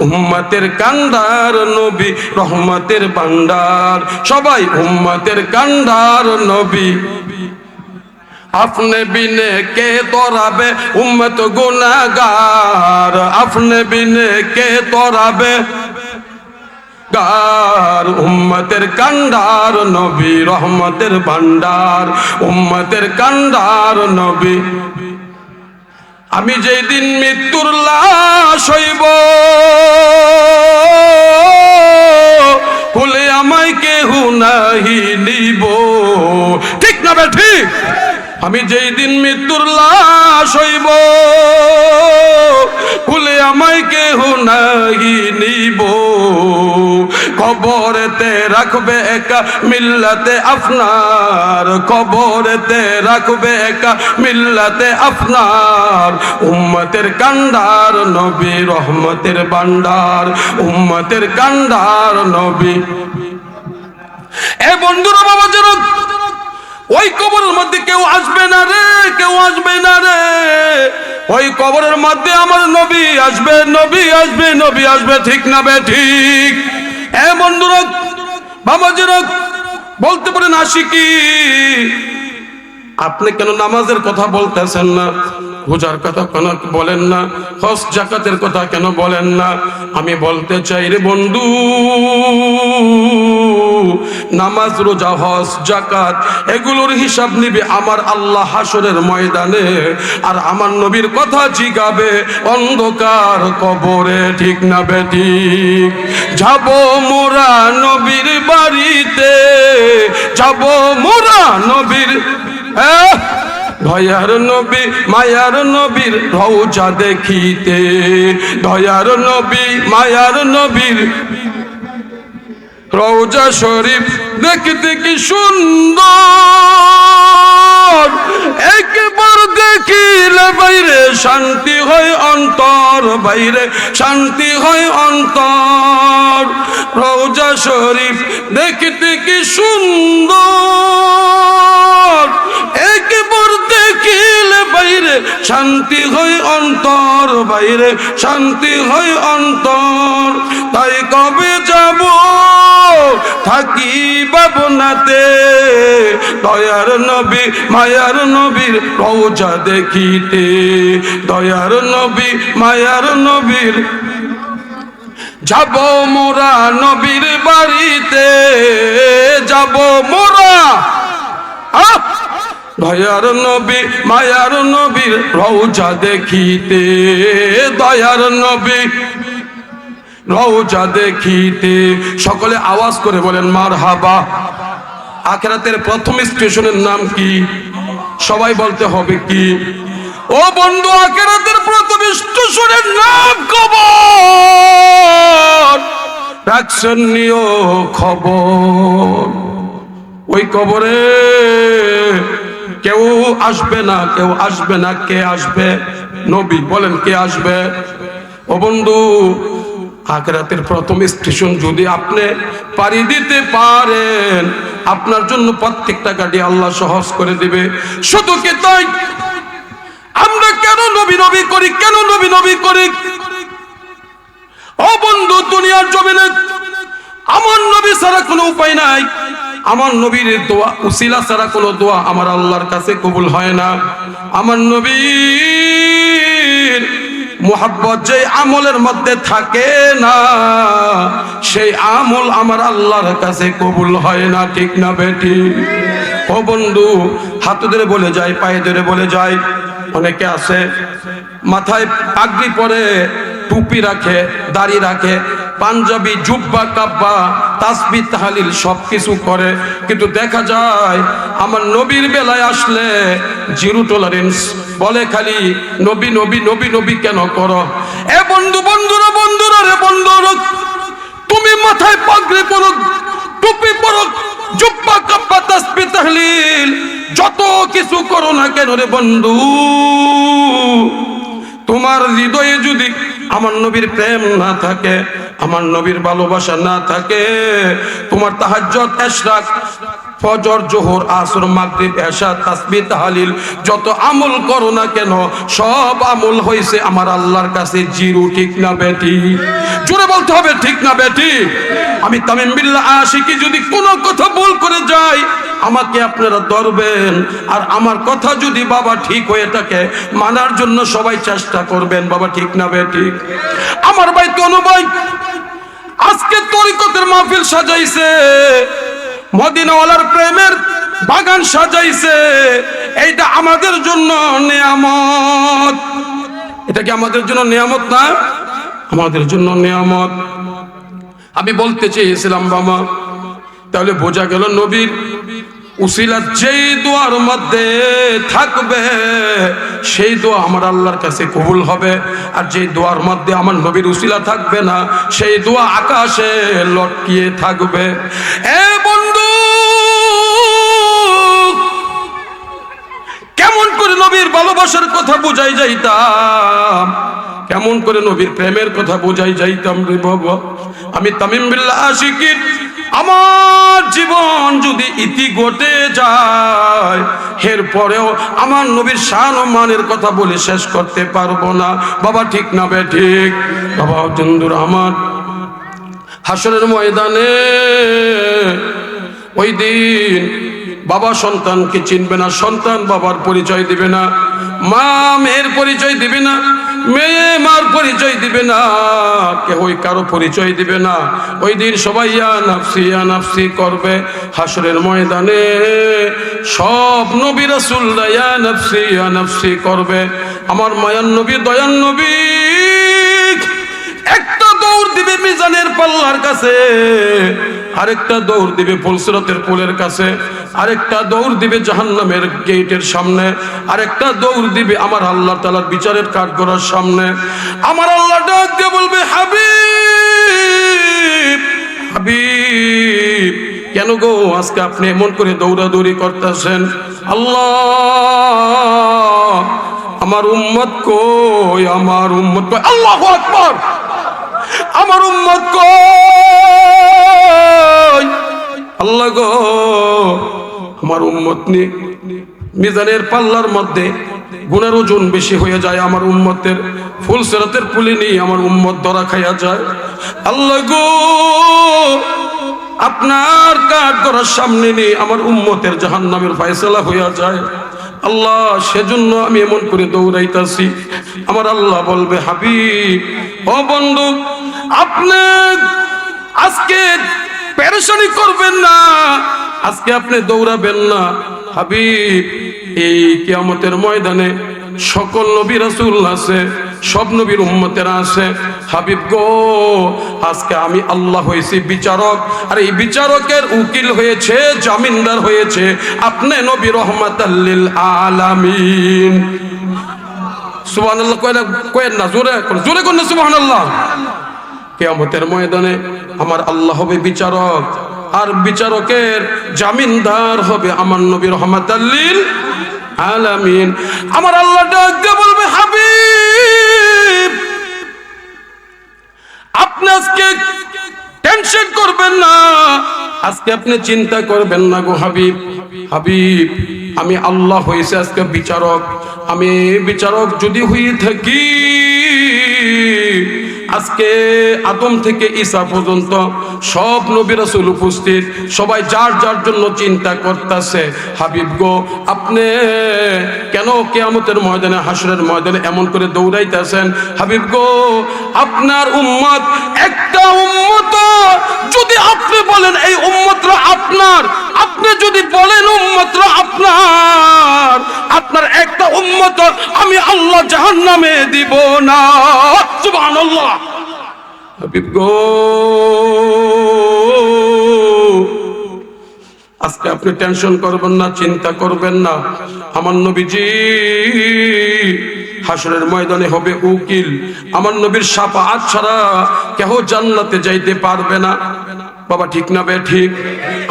Speaker 1: উম্মতের কান্ডার নবী, রহমতের ভান্ডার, সবাই উম্মতের কান্ডার নবী। আপনে বিনে কে তোরাবে উম্মত গুনাহগার, আপনে বিনে কে তোরাবে গার। উম্মতের কান্ডার নবী, রহমতের ভান্ডার, উম্মতের কান্ডার নবী। আমি যেই দিন মৃত্যুর লাশ হইব, বলে আমায় কেহ নাহি নিব। ঠিক না বে ঠিক? আমি যেই দিন মৃত্যুর লাশ হইব, বলে আমায় কেহ নাহি নিব। কবরেতে রাখবে একা মিল্লাতে আপনার, কবরেতে রাখবে একা মিল্লাতে আপনার। উম্মতের কান্ডার নবী, রহমতের ভান্ডার, উম্মতের কান্ডার নবী। এ বন্ধুরা, বাবা যারা ওই কবরের মধ্যে কেউ আসবে না রে, কেউ আসবে না রে। ওই কবরের মধ্যে আমার নবী আসবে, নবী আসবে, নবী আসবে। ঠিক না বে ঠিক? এ বন্ধুরা, বাবাজিরা, বলতে পারেন আশিকি, আপনি কেন নামাজের কথা বলতেছেন না? রোজার কথা কেন বলেন না? হজ যাকাতের কথা কেন বলেন না? আমি বলতে চাই রে বন্ধু, নামাজ, রোজা, হজ, যাকাত এগুলোর হিসাব নিবে আমার আল্লাহ হাসরের ময়দানে, আর আমার নবীর কথা জিগাবে অন্ধকার কবরে। ঠিক না বেঠিক? যাব মোরা নবীর বাড়িতে, যাব মোরা নবীর দয়ার নবী মায়ার নবীর রওজা দেখিতে, দয়ার নবী মায়ার নবীর রওজা শরীফ দেখতে কি সুন্দর। একবার দেখিলে বাইরে শান্তি হয় অন্তর, বাইরে শান্তি হয় অন্তর। রওজা শরীফ দেখতে কি সুন্দর, একবার দেখিলে বাইরে শান্তি হয় অন্তর, বাইরে শান্তি হয় অন্তর। তাই কবে যাব থাকি ভাবনাতে, দয়ার নবী মায়ার নবীর রওজা দেখিতে, দয়ার নবী মায়ার নবীর। যাব মোরা নবীর বাড়িতে, যাব মোরা দয়ার নবী মায়ার নবীর রওজা দেখিতে, দয়ার নবী রওজা দেখিতে। সকলে আওয়াজ করে বলেন মারহাবা। আখিরাতের প্রথম স্টেশনের নাম কি? সবাই বলতে হবে কি? ও বন্ধু, আখিরাতের প্রথম স্টেশনের নাম কবর। রাখছেন নিও খবর। ওই কবরে কেউ আসবে না, কেউ আসবে না। কে আসবে? নবী। বলেন কে আসবে? ও বন্ধু, আখিরাতের প্রথম স্টেশন যদি আপনি পাড়ি দিতে পারেন, আপনার জন্য প্রত্যেকটা গাড়ি আল্লাহ সহজ করে দিবে। শুধু কি তাই, আমরা কেন নবী নবী করি, কেন নবী নবী করি? ও বন্ধু, দুনিয়ার জমিনে আমার নবী ছাড়া কোনো উপায় নাই। আমার নবীর দোয়া উসিলা ছাড়া কোনো দোয়া আমার আল্লাহর কাছে কবুল হয় না। আমার নবীর মুহাব্বত যে আমলের মধ্যে থাকে না, সেই আমল আমার আল্লাহর কাছে কবুল হয় না। ঠিক না বেটি? ও বন্ধু, হাত ধরে বলে যায়, পায়ে ধরে বলে যায়, অনেকে আছে মাথায় পাগড়ি পরে, টুপি রাখে, দাড়ি রাখে, পাঞ্জাবি, জুব্বা, কাব্বা, তাসবিহ, তাহলিল সবকিছু করে, কিন্তু দেখা যায় আমার নবীর বেলায় আসলে জিরো টলারেন্স, বলে খালি নবী নবী নবী নবী কেন করো? এ বন্ধু, বন্ধুরা, বন্ধুরা রে বন্ধুরা, তুমি মাথায় পাগড়ি পরো, টুপি পরো, জুব্বা, কাব্বা, তাসবিহ, তাহলিল যত কিছু করো না কেন রে বন্ধু, তোমার হৃদয়ে যদি আমার নবীর প্রেম না থাকে, আমার নবীর ভালোবাসা না থাকে, তোমার তাহাজ্জুদ, ইশরাক, ফজর, জোহর, আসর, মাগরিব, এশা, তাসবিহ, তাহলিল যত আমল করো না কেন, সব আমল হইছে আমার আল্লাহর কাছে জিরো। ঠিক না বেটি? জোরে বলতে হবে, ঠিক না বেটি? আমি তামিম বিল্লাহ আশিকি যদি কোনো কথা ভুল করে যাই, আমাকে আপনারা ধরবেন, আর আমার কথা যদি বাবা ঠিক হয়ে থাকে মানার জন্য সবাই চেষ্টা করবেন। বাবা ঠিক না বেটি? আমার ভাই তনু ভাই আজকে তরিকতের মাহফিল সাজাইছে, মদিনাওয়ালার প্রেমের বাগান সাজাইছে, এইটা আমাদের জন্য নিয়ামত। এটা কি আমাদের জন্য নিয়ামত না? আমাদের জন্য নিয়ামত। আমি বলতে চেয়েছিলাম বাবা, তাহলে বোঝা গেল নবীর উসিলা যেই দোয়ার মধ্যে থাকবে সেই দোয়া আমার আল্লাহর কাছে কবুল হবে, আর যেই দোয়ার মধ্যে আমার নবীর উসিলা থাকবে না সেই দোয়া আকাশে লটকিয়ে থাকবে। এ বন্ধু, কেমন করে নবীর ভালোবাসার কথা বুঝাই যাইতাম, কেমন করে নবীর প্রেমের কথা বুঝাই যাইতাম রে বাবা। আমি তামিম বিল্লাহ আশিকি আমার জীবন যদি ইতি ঘটে যায়, এরপরেও আমার নবীর শান ও মানের কথা বলে শেষ করতে পারবো না। বাবা ঠিক না বে ঠিক? বাবা বন্ধুরা আমার, হাসরের ময়দানে ওই দিন বাবা সন্তানকে চিনবে না, সন্তান বাবার পরিচয় দিবে না, মা মেয়ের পরিচয় দিবে না, মেয়ে মার পরিচয় দিবে না, কেউই কারো পরিচয় দিবে না। ওই দিন সবাই ইয়া নাফসি ইয়া নাফসি করবে। হাসরের ময়দানে সব নবী রাসূলরা ইয়া নাফসি ইয়া নাফসি করবে। আমার মায়ার নবী, দয়ার নবী একটা দৌড় দিবে মিজানের পাল্লার কাছে, আরেকটা দৌড় দিবে ফুলসিরাতের পুলের কাছে, আরেকটা দৌড় দিবে জাহান্নামের গেটের সামনে, আরেকটা দৌড় দিবে আমার আল্লাহ তাআলার বিচারের কাঠগড়ার সামনে। আমার আল্লাহ ডাক দিয়ে বলবে, হাবিব, হাবিব, কেন গো আজকে আপনি এমন করে দৌড়াদৌড়ি করতেছেন? আল্লাহ, আমার উম্মত কই, আমার উম্মত কই? আল্লাহু আকবার, আমার উম্মত কই? আল্লাহ গো, আমার উম্মত নি মিজানের পাল্লার মধ্যে গুনার ওজন বেশি হয়ে যায়, আমার উম্মতের ফুলসিরাতের পুলে নিয়ে আমার উম্মত ধরা খাইয়া যায়। আল্লাহ গো, আপনার কাঠগড়ার সামনে নিয়ে আমার উম্মতের জাহান্নামের ফয়সালা হইয়া যায়। আল্লাহ, সেজন্য আমি এমন করে দৌড়াইতাছি। আমার আল্লাহ বলবে, হাবিব, ও বন্ধু, আপনি আজকে পেরেশানি করবেন না, আজকে আপনি দৌড়াবেন না। হাবিব, এই কিয়ামতের ময়দানে সকল নবী রাসূল আছে, সব নবীর উম্মতেরা আছে। হাবিব গো, আজকে আমি আল্লাহ হয়েছি বিচারক, আর এই বিচারকের উকিল হয়েছে, জামিনদার হয়েছে আপনি নবী রহমাতাল লিল আলামিন। সুবহানাল্লাহ কয়েন না, জোরে জোরে কোন সুবহানাল্লাহ। কিয়ামতের ময়দানে আমার আল্লাহ হবে বিচারক, আর বিচারকের জামিনদার হবে আমার নবী রহমাতাল লিল আলামিন। আমার আল্লাহ ডাক দিয়ে বলবে, হাবিব, আপনি আজকে টেনশন করবেন না, আজকে আপনি চিন্তা করবেন না গো হাবিব। হাবিব, আমি আল্লাহ হয়েছে আজকে বিচারক। আমি বিচারক যদি হয়ে থাকি, আজকে আদম থেকে ঈসা পর্যন্ত সব নবী রাসূল উপস্থিত, সবাই যার যার জন্য চিন্তা করতেছে। হাবিব গো, আপনি কেন কিয়ামতের ময়দানে, হাসরের ময়দানে এমন করে দৌড়াইতেছেন? হাবিব গো, আপনার উম্মত, একটা উম্মত যদি আপনি বলেন এই উম্মতরা আপনার, আপনি যদি বলেন উম্মতরা আপনার, আপনার একটা উম্মত আমি আল্লাহ জাহান্নামে দিব না। সুবহানাল্লাহ। হাবিব গো, আজকে আপনি টেনশন করবেন না, চিন্তা করবেন না। আমার নবীজি হাসরের ময়দানে হবে উকিল। আমার নবীর শাফাআত ছাড়া কেউ জান্নাতে যাইতে পারবে না। বাবা ঠিক না বে ঠিক?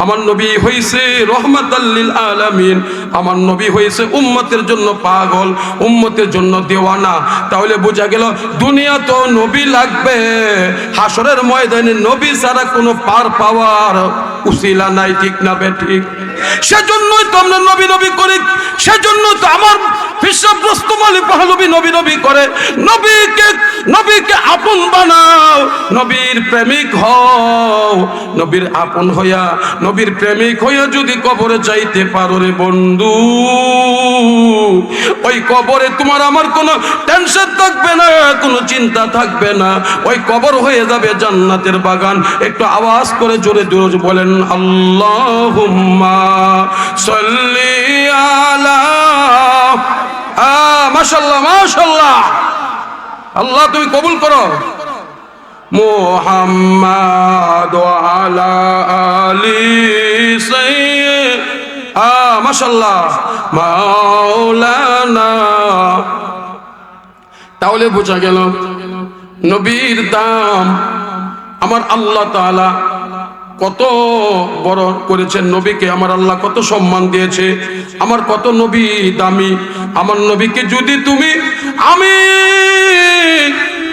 Speaker 1: আমার নবী হইছে রহমাতাল লিল আলামিন। আমার নবী হইছে উম্মতের জন্য পাগল, উম্মতের জন্য দেওয়ানা। তাহলে বোঝা গেল দুনিয়া তো নবী লাগবে, হাসরের ময়দানে নবী ছাড়া কোনো পার পাওয়ার উসিলা নাই। ঠিক না বে ঠিক? সেজন্যই তো আমরা নবী নবী করি, সেজন্য তো আমার পিসাব রুস্তম আলী পাহলভী নবী নবী করে। নবীকে আপন বানাও, নবীর প্রেমিক হও। নবীর আপন হইয়া, নবীর প্রেমিক হইয়া যদি কবরে যাইতে পারো রে বন্ধু, ওই কবরে তোমার আমার কোনো টেনশন থাকবে না, কোনো চিন্তা থাকবে না। ওই কবর হয়ে যাবে জান্নাতের বাগান। একটু আওয়াজ করে জোরে জোরে বলেন আল্লাহুম্মা সাল্লি আলা। মাশাআল্লাহ, মাশাআল্লাহ। আল্লাহ তুমি কবুল করো। মুহাম্মাদ ওয়া আলা আলি সাইয়্যিদ। মাশাআল্লাহ, মাওলানা। তাহলে বোঝা গেল নবীর দাম আমার আল্লাহ তাআলা কত বড় করেছেন। নবীকে আমার আল্লাহ কত সম্মান দিয়েছে। আমার কত নবী দামি। আমার নবীকে যদি তুমি আমি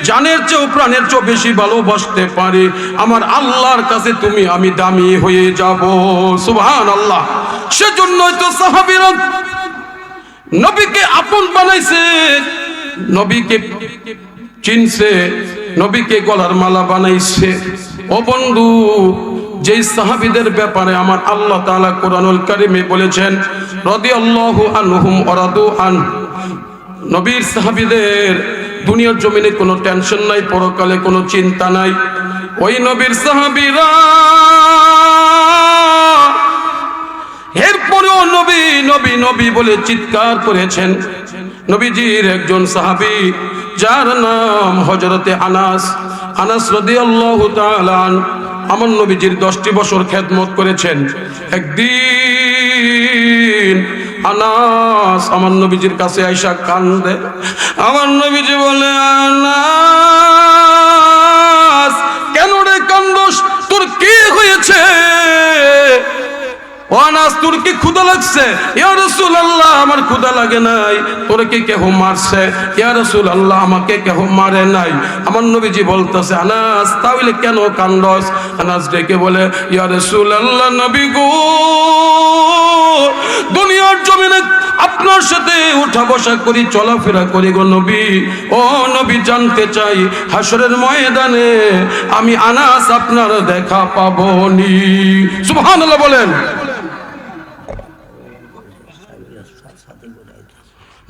Speaker 1: জানের চেয়েও প্রাণের চেয়েও বেশি ভালোবাসতে পারি, আমার আল্লাহর কাছে তুমি আমি দামি হয়ে যাব। সুবহানাল্লাহ। সেজন্যই তো সাহাবীরা নবীকে আপন বানাইছে, নবীকে চিনছে, নবীকে গলার মালা বানাইছে। ও বন্ধু, যেই সাহাবীদের ব্যাপারে আমার আল্লাহ তাআলা কোরআনুল কারীমে বলেছেন রাদিয়াল্লাহু আনহুম ওয়া রাদু আন, নবীর সাহাবীদের দুনিয়ার জমিনে কোনো টেনশন নাই, পরকালে কোনো চিন্তা নাই। ওই নবীর সাহাবীরা এরপরেও নবী নবী নবী বলে চিৎকার করেছেন। নবীজির একজন সাহাবী যার নাম হযরতে আনাস রাদিয়াল্লাহু তাআলা আনহু, আমার নবীজির 10টি বছর খেদমত করেছেন। একদিন আনাস আমার নবীজির কাছে আইসা কান্দে। আমার নবীজি বলে, আনাস কেন রে কান্দোস, তোর কি হয়েছে? ও আনাস, তোর কি ক্ষুধা লাগছে? ইয়া রাসূলুল্লাহ, আমার ক্ষুধা লাগে নাই। তোর কি কেহ মারছে? ইয়া রাসূলুল্লাহ, আমাকে কেহ মারে নাই। আমার নবীজি বলতেছে, আনাস তাহলে কেন কান্দোস? আনাস ডেকে বলে, ইয়া রাসূলুল্লাহ, নবী গো, দুনিয়ার জমিনে আপনার সাথে উঠা বসা করি, চলাফেরা করি গো নবী। ও নবী, জানতে চাই হাসরের ময়দানে আমি আনাস আপনার দেখা পাবনি। সুবহানাল্লাহ বলেন।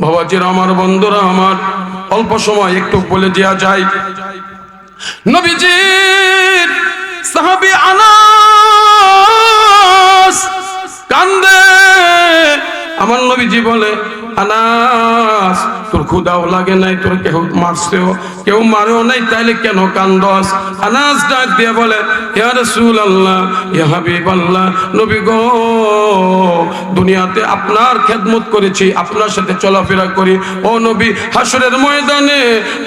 Speaker 1: বাবাজিরা আমার, বন্ধুরা আমার, অল্প সময় একটু বলে দেওয়া যায়। নবীজির সাহাবী আনাস কান্দে। আমার নবীজি বলে, আনাস তোর ক্ষুধাও লাগে নাই, তোর কেউ মারছেও কেউ মারেও নাই, তাইলে কেন কান্দস? আনাস ডাক দিয়ে বলে, ইয়া রাসূলুল্লাহ, ইয়া হাবিবাল্লাহ, নবী গো, দুনিয়াতে আপনার খেদমত করেছি, আপনার সাথে চলাফেরা করি। ও নবী, হাসরের ময়দানে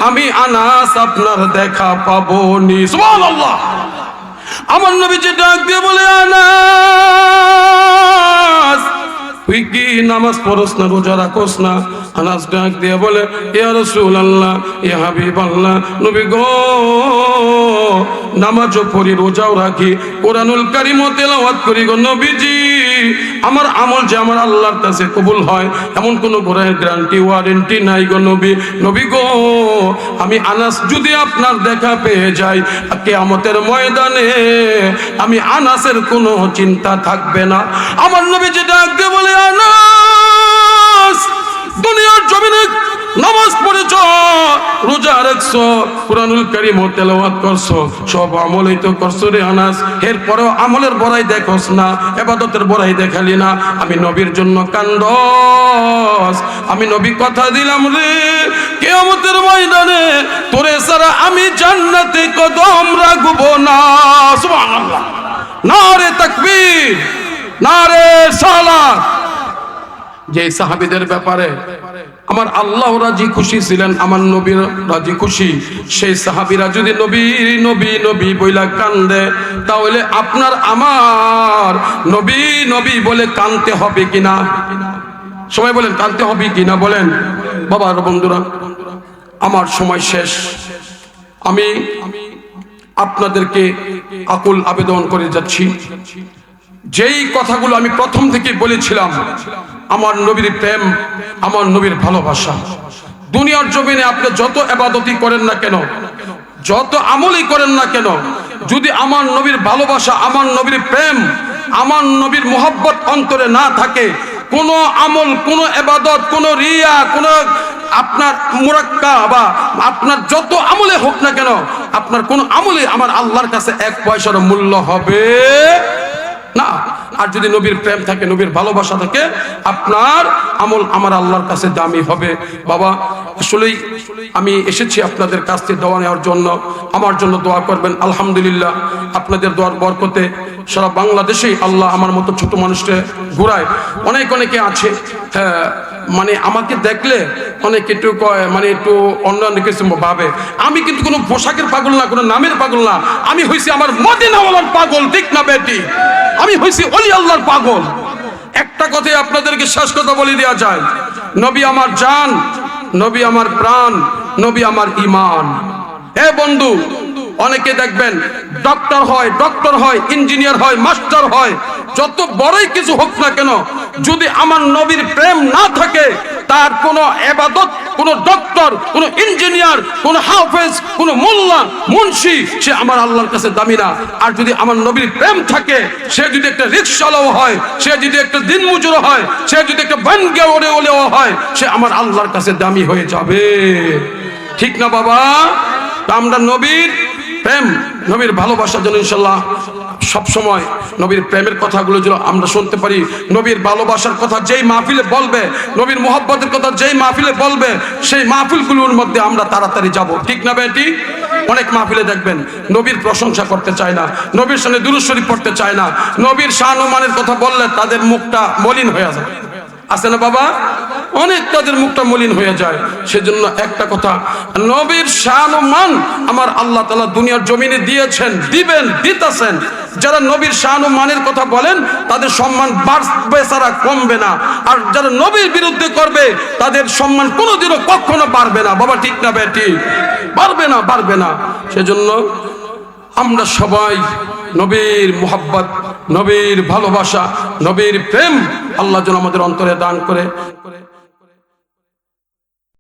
Speaker 1: আমি আনাস আপনার দেখা পাবনি। সুবহানাল্লাহ। আমার নবীজি ডাক দিয়ে বলে, আনাস তুই কি নামাজ পড়স না, রোজা রাখস না? আনাস ডাক দিয়ে বলে, ইয়া রাসূলুল্লাহ, ইয়া হাবিবাল্লাহ, নবী গো, নামাজও পড়ি, রোজাও রাখি, কোরআনুল কারীমও তেলাওয়াত করি গো নবীজি। আমার আমল যে আমার আল্লাহর কাছে কবুল হয় এমন কোনো গ্যারান্টি ওয়ারেন্টি নাই গো নবী। নবী গো, আমি আনাস যদি আপনার দেখা পেয়ে যাই কিয়ামতের ময়দানে, আমি আনাসের কোনো চিন্তা থাকবে না। আমার নবী যেটা আগে বলে, আনাস, দুনিয়ার জমিনে নামাজ পড়েছ, রোজা রাখছো, কুরআনুল কারীম তেলাওয়াত করছো, সব আমলই তো করছো রে আনাস। এরপরেও আমলের বড়াই দেখোস না, ইবাদতের বড়াই দেখালি না। আমি নবীর জন্য কান্দস। আমি নবী কথা দিলাম রে, কিয়ামতের ময়দানে তোরে ছাড়া আমি জান্নাতে কদম রাখবো না। সুবহানাল্লাহ, নারে তাকবীর, নারে সালাত। যে সাহাবীদের ব্যাপারে আমার আল্লাহ রাজি খুশি ছিলেন, আমার নবীর রাজি খুশি, সেই সাহাবীরা যদি নবী নবী নবী বইলা কান্দে, তাহলে আপনার আমার নবী নবী বলে কানতে হবে কিনা? সবাই বলেন, কানতে হবে কিনা বলেন? বাবার বন্ধুরা, আমার সময় শেষ। আমি আপনাদেরকে আকুল আবেদন করে যাচ্ছি, যেই কথাগুলো আমি প্রথম থেকে বলেছিলাম, আমার নবীর প্রেম, আমার নবীর ভালোবাসা। দুনিয়ার জমিনে আপনি যত ইবাদতই করেন না কেন, যত আমলই করেন না কেন, যদি আমার নবীর ভালোবাসা, আমার নবীর প্রেম, আমার নবীর মোহাব্বত অন্তরে না থাকে, কোনো আমল, কোনো ইবাদত, কোনো রিয়া, কোনো আপনার মুরাক্কা বা আপনার যত আমলে হোক না কেন, আপনার কোনো আমলে আমার আল্লাহর কাছে এক পয়সার মূল্য হবে না। আর যদি নবীর প্রেম থাকে, নবীর ভালোবাসা থাকে, আপনার আমল আমার আল্লাহর কাছে দামি হবে। বাবা, আসলেই আমি এসেছি আপনাদের কাছ থেকে দোয়া নেওয়ার জন্য। আমার জন্য দোয়া করবেন। আলহামদুলিল্লাহ, আপনাদের দোয়ার বরকতে সারা বাংলাদেশেই আল্লাহ আমার মতো ছোট মানুষকে ঘুরায়। অনেকে আছে, হ্যাঁ, মানে আমাকে দেখলে অনেক একটু কয়, মানে একটু অন্যান্য কিছু ভাবে। আমি কিন্তু কোনো পোশাকের পাগল না, কোনো নামের পাগল না। আমি হয়েছি আমার মদিনাওয়ালার পাগল, ঠিক না বেটি? আমি হয়েছি ওলি আল্লাহর পাগল। একটা কথাই আপনাদেরকে শেষ কথা বলে দেওয়া যায়, নবী আমার জান, নবী আমার প্রাণ, নবী আমার ঈমান। হে বন্ধু, অনেকে দেখবেন ডক্টর হয়, ইঞ্জিনিয়ার হয়, মাস্টার হয়, যত বড়ই কিছু হোক না কেন, যদি আমার নবীর প্রেম না থাকে, তার কোনো ইবাদত, কোনো ডক্টর, কোনো ইঞ্জিনিয়ার, কোনো হাফেজ, কোনো মোল্লা, মুন্সি, সে আমার আল্লাহর কাছে দামি না। আর যদি আমার নবীর প্রেম থাকে, সে যদি একটা রিকশাওয়ালাও হয়, সে যদি একটা দিনমজুর হয়, সে যদি একটা বানগা ওলেও হয়, সে আমার আল্লাহর কাছে দামি হয়ে যাবে। ঠিক না বাবা? আমরা নবীর প্রেম, নবীর ভালোবাসার জন্য ইনশাল্লাহ সবসময় নবীর প্রেমের কথাগুলো যেন আমরা শুনতে পারি। নবীর ভালোবাসার কথা যেই মাহফিলে বলবে, নবীর মোহাব্বতের কথা যেই মাহফিলে বলবে, সেই মাহফিলগুলোর মধ্যে আমরা তাড়াতাড়ি যাব। ঠিক না বেটি? অনেক মাহফিলে দেখবেন নবীর প্রশংসা করতে চায় না, নবীর সঙ্গে দুরূদ শরীফ পড়তে চায় না, নবীর শান ও মানের কথা বললে তাদের মুখটা মলিন হয়ে যায়। আছে না বাবা? অনেক তাদের মুখটা মলিন হয়ে যায়। সেজন্য একটা কথা, নবীর শান ও মান আমার আল্লাহ তাআলা দুনিয়ার জমিনে দিয়েছেন, দিবেন, দিতেছেন। যারা নবীর শান ও মানের কথা বলেন, তাদের সম্মান বাড়বে ছাড়া কমবে না। আর যারা নবীর বিরুদ্ধে করবে, তাদের সম্মান কোনোদিনও কখনো বাড়বে না। বাবা, ঠিক না বেটি? বাড়বে না। সেজন্য আমরা সবাই নবীর মোহাব্বত, নবীর ভালোবাসা, নবীর প্রেম আল্লাহ যেন আমাদের অন্তরে দান করে।